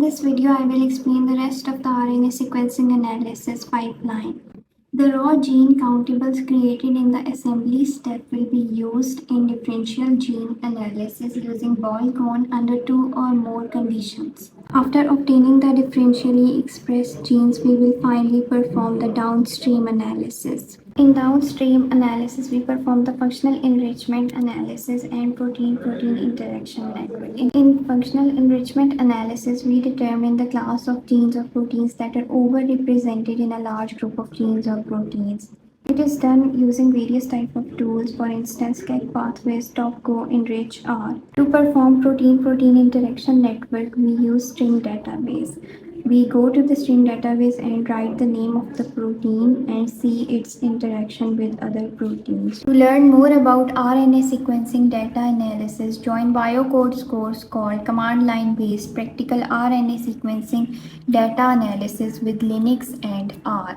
this video, I will explain the rest of the RNA sequencing analysis pipeline. The raw gene countables created in the assembly step will be used in differential gene analysis using Ballgown under two or more conditions. After obtaining the differentially expressed genes, we will finally perform the downstream analysis. In downstream analysis, we perform the functional enrichment analysis and protein-protein interaction network. In functional enrichment analysis, we determine the class of genes or proteins that are overrepresented in a large group of genes or proteins. It is done using various types of tools, for instance, KEGG pathways, topGO, enrichR. To perform protein-protein interaction network, we use string database. We go to the string database and write the name of the protein and see its interaction with other proteins. To learn more about RNA sequencing data analysis, join BioCode's course called Command Line Based Practical RNA Sequencing Data Analysis with Linux and R.